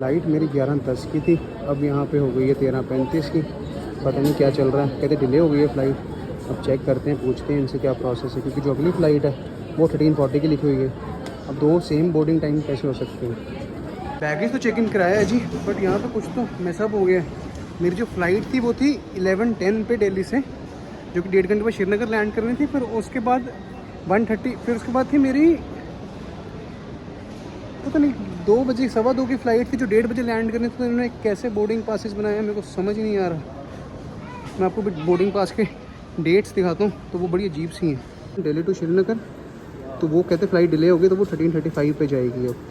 Flight मेरी 11:10 की थी, अब यहाँ पे हो गई है 13:35 की। पता नहीं क्या चल रहा है, कहते डिले हो गई है फ़्लाइट। अब चेक करते हैं, पूछते हैं इनसे क्या प्रोसेस है, क्योंकि जो अगली फ़्लाइट है वो 13:40 की लिखी हुई है। अब दो सेम बोर्डिंग टाइम कैसे हो सकते हैं। बैगेज तो चेक इन कराया है जी, बट यहाँ पे कुछ तो मिसअप हो गया है। मेरी जो फ़्लाइट थी वो थी 11:10 पे दिल्ली से, जो कि 1.5 घंटे बाद श्रीनगर लैंड करनी थी। फिर उसके बाद 1:30, फिर उसके बाद थी मेरी पता नहीं 2 बजे, 2:15 की फ़्लाइट थी जो 1:30 बजे लैंड करनी थी। तो इन्होंने कैसे बोर्डिंग पासेस बनाया मेरे को समझ ही नहीं आ रहा। मैं आपको बोर्डिंग पास के डेट्स दिखाता हूँ, तो वो बड़ी अजीब सी हैं। दिल्ली टू श्रीनगर, तो वो कहते फ़्लाइट डिले हो गई, तो वो 13:35 पे जाएगी अब।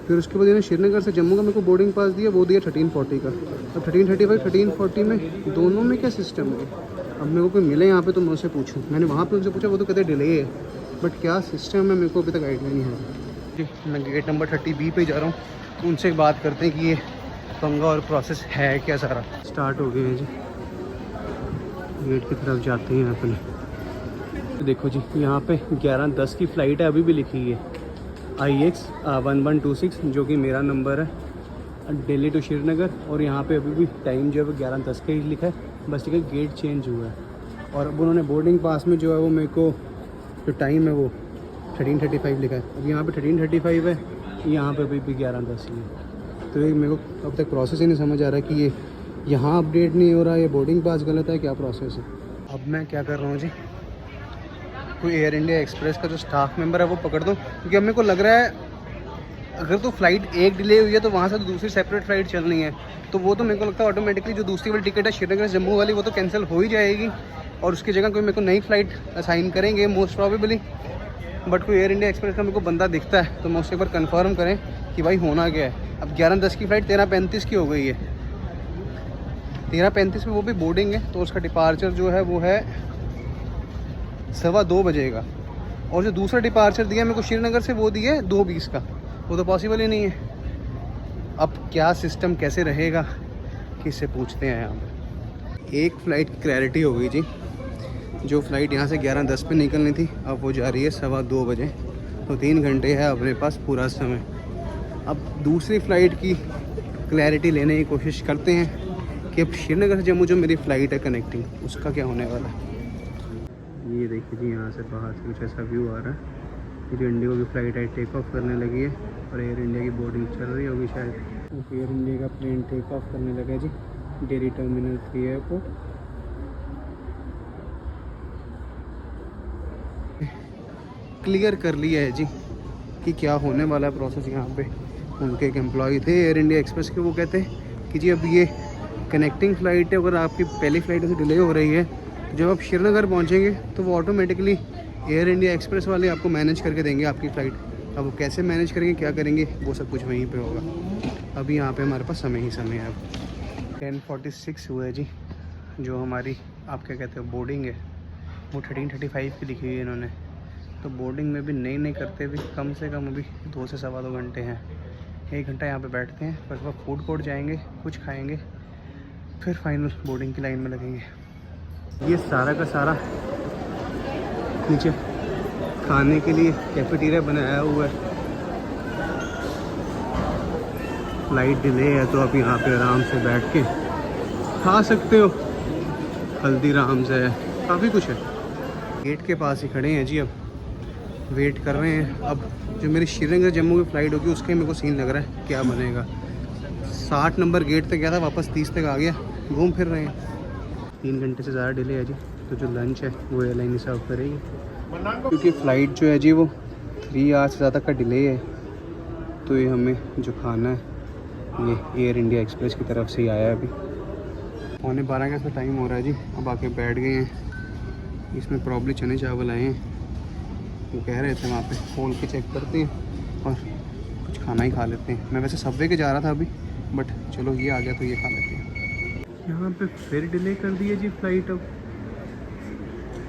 फिर उसके बाद इन्होंने श्रीनगर से जम्मू का मेरे को बोर्डिंग पास दिया, वो दिया 13:40 का। अब 13:35 13:40 में दोनों में क्या सिस्टम है। अब मेरे को कोई मिले यहाँ पे तो मैं उससे पूछूँ। मैंने वहाँ पे उनसे पूछा, वो तो कहते डिले है, बट क्या सिस्टम है मेरे को अभी तक आइडिया नहीं है जी। मैं गेट नंबर 30B पे जा रहा हूँ, उनसे बात करते हैं कि ये पंगा और प्रोसेस है क्या सारा। स्टार्ट हो गए हैं जी, गेट की तरफ जाते हैं अपने। देखो जी, यहाँ पे 11:10 की फ़्लाइट है, अभी भी लिखी है IX 1126, जो कि मेरा नंबर है, दिल्ली टू श्रीनगर। और यहाँ पे अभी भी टाइम जो है वो 11:10 का ही लिखा है, बस ठीक है गेट चेंज हुआ है। और अब उन्होंने बोर्डिंग पास में जो है वो मेरे को जो टाइम है वो 13:35 लिखा है। अब यहाँ पे 13:35 है, यहाँ पे अभी भी 11:10 ही है। तो ये मेरे को अब तक प्रोसेस ही नहीं समझ आ रहा कि ये यहाँ अपडेट नहीं हो रहा, ये बोर्डिंग पास गलत है, क्या प्रोसेस है। अब मैं क्या कर रहा हूँ जी, कोई एयर इंडिया एक्सप्रेस का जो स्टाफ मेंबर है वो पकड़ दूँ, क्योंकि अब मेरे को लग रहा है अगर तो फ़्लाइट एक डिले हुई है तो वहाँ से तो दूसरी सेपरेट फ़्लाइट चलनी है, तो वो तो मेरे को लगता है ऑटोमेटिकली जो दूसरी वाली टिकट है श्रीनगर से जम्मू वाली, वो तो कैंसिल हो ही जाएगी और उसकी जगह कोई मेरे को नई फ़्लाइट असाइन करेंगे मोस्ट प्रॉबेबली। बट कोई एयर इंडिया एक्सप्रेस का मेरे को बंदा दिखता है, तो मैं उससे एक बार कन्फर्म करें कि भाई होना क्या है। अब 11:10 की फ़्लाइट 13:35 की हो गई है, 13:35 में वो भी बोर्डिंग है, तो उसका डिपार्चर जो है वो है 2:15 बजे का। और जो दूसरा डिपार्चर दिया मेरे को श्रीनगर से, वो दिया है 2:20 का। वो तो पॉसिबल ही नहीं है। अब क्या सिस्टम कैसे रहेगा, किससे पूछते हैं यहाँ पर। एक फ़्लाइट की क्लैरिटी हो गई जी, जो फ़्लाइट यहाँ से 11:10 पे निकलनी थी अब वो जा रही है 2:15 बजे, तो 3 घंटे है अपने पास पूरा समय। अब दूसरी फ़्लाइट की क्लैरिटी लेने की कोशिश करते हैं कि अब श्रीनगर से जम्मू जो मेरी फ़्लाइट है कनेक्टिंग, उसका क्या होने वाला है। ये देखिए जी, यहाँ से बाहर से कुछ ऐसा व्यू आ रहा है। ये जो इंडिगो की फ़्लाइट है टेक ऑफ करने लगी है और एयर इंडिया की बोर्डिंग चल रही होगी शायद। एयर इंडिया का प्लेन टेक ऑफ करने लगा है जी, दिल्ली टर्मिनल 3 एयरपोर्ट। क्लियर कर लिया है जी कि क्या होने वाला है प्रोसेस। यहाँ पे उनके एक एम्प्लॉय थे एयर इंडिया एक्सप्रेस के, वो कहते हैं कि जी अब ये कनेक्टिंग फ़्लाइट है, अगर आपकी पहली फ़्लाइट से डिले हो रही है, जब आप श्रीनगर पहुँचेंगे तो वो ऑटोमेटिकली एयर इंडिया एक्सप्रेस वाले आपको मैनेज करके देंगे आपकी फ़्लाइट। अब वो कैसे मैनेज करेंगे, क्या करेंगे, वो सब कुछ वहीं पे होगा। अभी यहाँ पे हमारे पास समय ही समय है। अब 10:46 हुआ है जी, जो हमारी आप क्या कहते हो बोर्डिंग है वो 13:35 की लिखी हुई है इन्होंने। तो बोर्डिंग में भी नहीं करते भी कम से कम अभी 2 से 2.25 घंटे हैं। 1 घंटा यहाँ पे बैठते हैं, फिर उसके बाद फूड कोर्ट जाएंगे, कुछ खाएंगे, फिर फाइनल बोर्डिंग की लाइन में लगेंगे। ये सारा का सारा नीचे खाने के लिए कैफेटेरिया बनाया हुआ है। फ्लाइट डिले है तो आप यहाँ पे आराम से बैठ के खा सकते हो। हल्दीराम्स है, काफ़ी कुछ है। गेट के पास ही खड़े हैं जी, अब वेट कर रहे हैं। अब जो मेरी श्रीनगर जम्मू की फ़्लाइट होगी उसके मेरे को सीन लग रहा है क्या बनेगा। 60 नंबर गेट तक गया था, वापस 30 तक आ गया, घूम फिर रहे हैं। 3 घंटे से ज़्यादा डिले है जी, तो जो लंच है वो एयरलाइन ही सर्व करेगी, क्योंकि फ़्लाइट जो है जी वो 3 आवर्स से ज़्यादा का डिले है। तो ये हमें जो खाना है ये एयर इंडिया एक्सप्रेस की तरफ से ही आया है। अभी 11:45 का टाइम हो रहा है जी, अब आके बैठ गए हैं। इसमें प्रॉब्ली चने चावल आए हैं, वो कह रहे थे वहाँ पे खोल के चेक करते हैं और कुछ खाना ही खा लेते हैं। मैं वैसे सबवे के जा रहा था अभी, बट चलो ये आ गया तो ये खा लेते हैं। यहाँ पे फिर डिले कर दी है जी फ़्लाइट। अब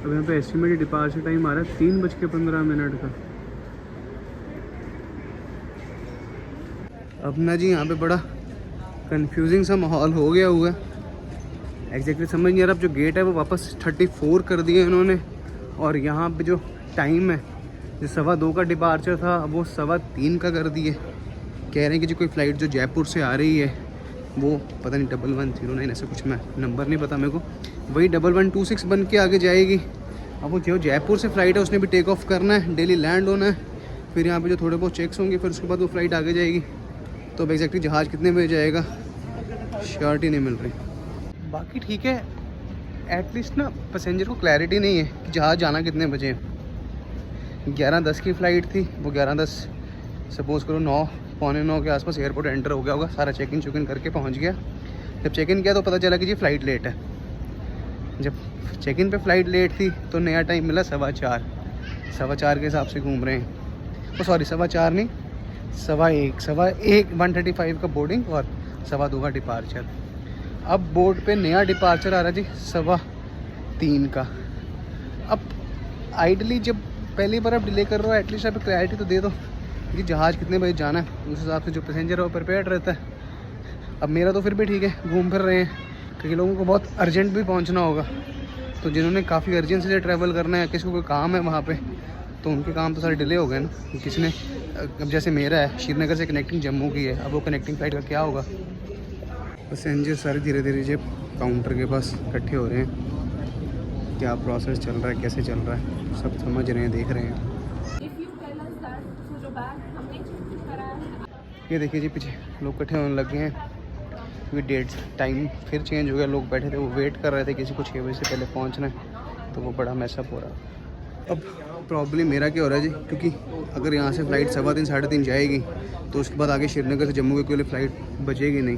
यहाँ पे एस्टिमेटेड डिपार्चर टाइम आ रहा है 3:15 का। अब ना जी यहाँ पे बड़ा कंफ्यूजिंग सा माहौल हो गया हुआ है। एग्जैक्टली समझ नहीं आ रहा। अब जो गेट है वो वापस 34 कर दिए इन्होंने, और यहाँ पे जो टाइम है जो 2:15 का डिपार्चर था अब वो 3:15 का कर दिए। कह रहे हैं कि जो कोई फ़्लाइट जो जयपुर से आ रही है वो पता नहीं 1109 ऐसा कुछ, मैं नंबर नहीं पता मेरे को, वही 1126 बन के आगे जाएगी। अब वो जो जयपुर से फ़्लाइट है उसने भी टेक ऑफ करना है, दिल्ली लैंड होना है, फिर यहाँ पे जो थोड़े बहुत चेक्स होंगे, फिर उसके बाद वो फ़्लाइट आगे जाएगी। तो अब एग्जैक्टली जहाज़ कितने बजे जाएगा श्योरिटी नहीं मिल रही। बाकी ठीक है, एटलीस्ट ना पैसेंजर को क्लैरिटी नहीं है कि जहाज़ जाना कितने बजे है। 11:10 की फ़्लाइट थी, वो 11:10 सपोज़ करो 9 पौने 9 के आसपास एयरपोर्ट एंटर हो गया होगा, सारा चेक इन करके पहुँच गया। जब चेक इन किया तो पता चला कि जी फ़्लाइट लेट है। जब चेक इन पे फ़्लाइट लेट थी तो नया टाइम मिला 4:15, 4:15 के हिसाब से घूम रहे हैं। ओ सॉरी 4:15 नहीं, 1:15 1:35 का बोर्डिंग और 2:15 का डिपार्चर। अब बोर्ड पे नया डिपार्चर आ रहा है जी 3:15 का। अब आइडली जब पहली बार आप डिले कर रहे हो एटलीस्ट आप क्लैरिटी तो दे दो कि जहाज़ कितने बजे जाना है, उस हिसाब से जो पैसेंजर है वो प्रिपेयर्ड रहता है। अब मेरा तो फिर भी ठीक है, घूम फिर रहे हैं, क्योंकि लोगों को बहुत अर्जेंट भी पहुंचना होगा। तो जिन्होंने काफ़ी अर्जेंसी से ट्रैवल करना है, किसी को कोई काम है वहाँ पे, तो उनके काम तो सारे डिले हो गए ना। किसी ने अब जैसे मेरा है श्रीनगर से कनेक्टिंग जम्मू की है, अब वो कनेक्टिंग फ़्लाइट का क्या होगा। पैसेंजर सारे धीरे धीरे जब काउंटर के पास इकट्ठे हो रहे हैं, क्या प्रोसेस चल रहा है, कैसे चल रहा है, सब समझ रहे हैं, देख रहे हैं। ये देखिए जी पीछे लोग इकट्ठे होने लगे हैं, क्योंकि डेट टाइम फिर चेंज हो गया। लोग बैठे थे वो वेट कर रहे थे, किसी को 6 बजे से पहले पहुंचना है, तो वो बड़ा मैसअप हो रहा। अब प्रॉब्लम मेरा क्या हो रहा है जी, क्योंकि अगर यहाँ से फ़्लाइट 3:15 3:30 जाएगी तो उसके बाद आगे श्रीनगर से जम्मू के लिए फ़्लाइट बचेगी नहीं।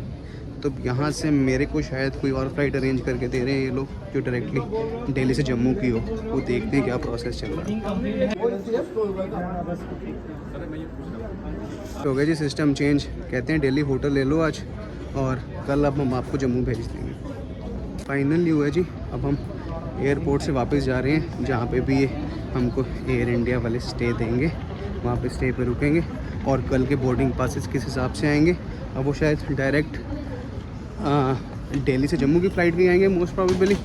तो यहाँ से मेरे को शायद कोई और फ्लाइट अरेंज करके दे रहे हैं ये लोग, जो डायरेक्टली दिल्ली से जम्मू की हो। वो देखते हैं क्या प्रोसेस चल रहा है। तो हो गया जी सिस्टम चेंज, कहते हैं दिल्ली होटल ले लो आज और कल अब हम आपको जम्मू भेज देंगे। फाइनली हुआ जी, अब हम एयरपोर्ट से वापस जा रहे हैं, जहाँ पे भी ये हमको एयर इंडिया वाले स्टे देंगे, वहाँ पे स्टे पे रुकेंगे और कल के बोर्डिंग पासेस किस हिसाब से आएंगे। अब वो शायद डायरेक्ट दिल्ली से जम्मू की फ़्लाइट भी आएंगे मोस्ट प्रोबेबली।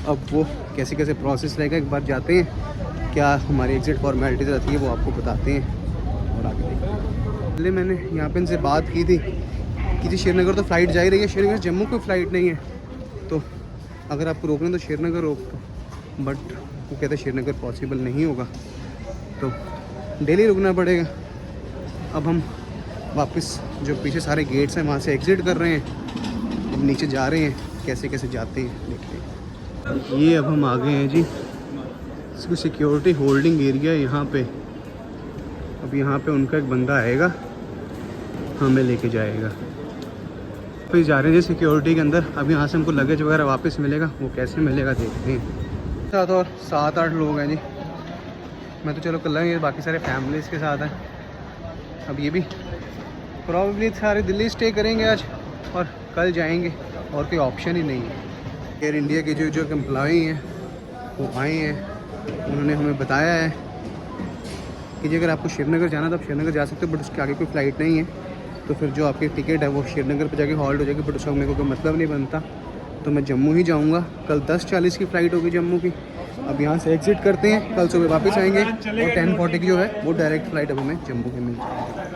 अब वो कैसे कैसे प्रोसेस रहेगा, एक बार जाते हैं, क्या हमारी एग्ज़िट फॉर्मेलिटीज रहती है वो आपको बताते हैं और आगे देखते हैं। पहले मैंने यहाँ पे इनसे बात की थी कि जी श्रीनगर तो फ़्लाइट जा ही रही है, श्रीनगर जम्मू कोई फ़्लाइट नहीं है, तो अगर आपको रोकना तो श्रीनगर रोक दो। बट वो कहते हैं श्रीनगर पॉसिबल नहीं होगा, तो दिल्ली रुकना पड़ेगा। अब हम वापस जो पीछे सारे गेट्स हैं वहाँ से एग्ज़िट कर रहे हैं, अब नीचे जा रहे हैं, कैसे कैसे जाते हैं देखते हैं। ये अब हम आ गए हैं जी, इसको सिक्योरिटी होल्डिंग एरिया है यहाँ पे। अब यहाँ पे उनका एक बंदा आएगा, हमें लेके जाएगा। फिर जा रहे हैं जी सिक्योरिटी के अंदर। अब यहाँ से हमको लगेज वगैरह वापस मिलेगा, वो कैसे मिलेगा देखते हैं। साथ और 7-8 लोग हैं जी, मैं तो चलो कल ही, बाकी सारे फैमिलीज़ के साथ हैं। अब ये भी प्रॉब्ली सारे दिल्ली स्टे करेंगे आज और कल जाएंगे, और कोई ऑप्शन ही नहीं है। एयर इंडिया के जो एम्प्लॉई हैं वो आए हैं, उन्होंने हमें बताया है कि जी अगर आपको श्रीनगर जाना तो आप श्रीनगर जा सकते हो, बट उसके आगे कोई फ़्लाइट नहीं है, तो फिर जो आपकी टिकट है वो श्रीनगर पे जाके हॉल्ट हो जाएगी, बट उसका मेरे को कोई मतलब नहीं बनता, तो मैं जम्मू ही जाऊँगा। कल 10:40 की फ़्लाइट होगी जम्मू की। अब यहाँ से एग्ज़िट करते हैं, कल सुबह वापस आएंगे और 10:40 की जो है वो डायरेक्ट फ़्लाइट अब हमें जम्मू की मिल जाएगी।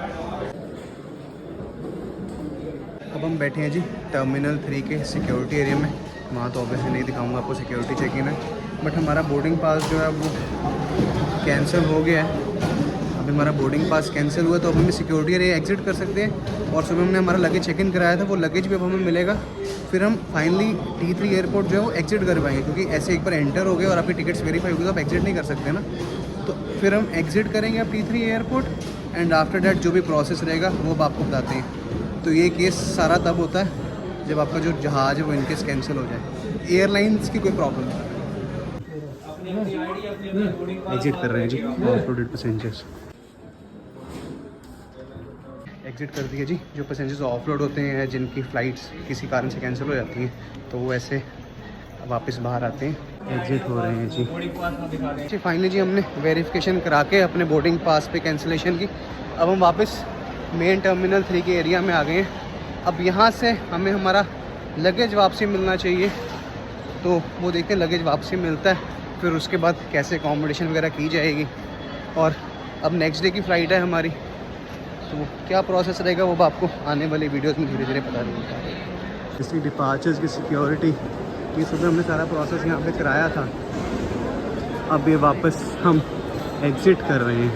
अब हम बैठे हैं जी टर्मिनल 3 के सिक्योरिटी एरिया में। वहाँ तो ऑब्वियसली नहीं दिखाऊंगा आपको, सिक्योरिटी चेक इन है, बट हमारा बोर्डिंग पास जो है वो कैंसिल हो गया है। अब हमारा बोर्डिंग पास कैंसिल हुआ तो अब हमें सिक्योरिटी एरिया एग्जिट कर सकते हैं। और सुबह हमने हमारा लगेज चेक इन कराया था, वो लगेज भी अब हमें मिलेगा। फिर हम फाइनली T3 एयरपोर्ट जो है वो एग्जिट कर पाएंगे, क्योंकि ऐसे एक बार एंटर हो गए और आपकी टिकट्स वेरीफाई होगी तो आप एग्जिट नहीं कर सकते ना। तो फिर हम एग्जिट करेंगे अब T3 airport, and after that जो भी प्रोसेस रहेगा वो अब आपको बताते हैं। तो ये केस सारा तब होता है जब आपका जो जहाज़ है वो इनकेस कैंसिल हो जाए, एयरलाइंस की कोई प्रॉब्लम नहीं। एग्जिट कर रहे हैं जी ऑफ-रोडेड पैसेंजर्स। एग्जिट कर दिया जी। जो पैसेंजर्स ऑफ-रोड होते हैं, जिनकी फ़्लाइट्स किसी कारण से कैंसिल हो जाती हैं, तो वो ऐसे वापस बाहर आते हैं, एग्जिट हो रहे हैं जी। फाइनली जी हमने वेरिफिकेशन करा के अपने बोर्डिंग पास पे कैंसिलेशन की, अब हम वापस मेन टर्मिनल 3 के एरिया में आ गए हैं। अब यहाँ से हमें हमारा लगेज वापसी मिलना चाहिए, तो वो देखते हैं लगेज वापसी मिलता है, फिर उसके बाद कैसे अकोमोडेशन वगैरह की जाएगी। और अब नेक्स्ट डे की फ़्लाइट है हमारी, तो वो क्या प्रोसेस रहेगा वो आपको आने वाली वीडियोस में धीरे धीरे पता चलेगा। इसकी डिपार्चर्स की सिक्योरिटी ये सब हमने सारा प्रोसेस यहाँ पे कराया था। अब ये वापस हम एग्ज़िट कर रहे हैं।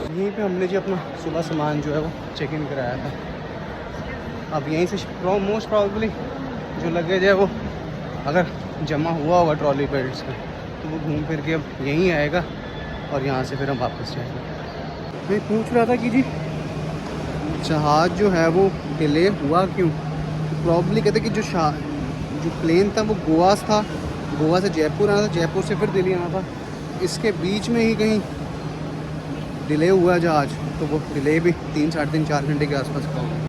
यहीं पे हमने जी अपना सुबह सामान जो है वो चेक इन कराया था। अब यहीं से मोस्ट प्रॉब्ली जो लगेज है वो अगर जमा हुआ होगा ट्रॉली बेल्ट्स का तो वो घूम फिर के अब यहीं आएगा और यहाँ से फिर हम वापस जाएंगे। मैं पूछ रहा था कि जी जहाज़ जो है वो डिले हुआ क्यों? प्रॉब्ली कहते कि जो प्लेन था वो गोवा था, गोवा से जयपुर आना था, जयपुर से फिर दिल्ली आना था, इसके बीच में ही कहीं डिले हुआ जहाज़, तो वो डिले भी 3 साढ़े 3 4 घंटे के आसपास का होगा।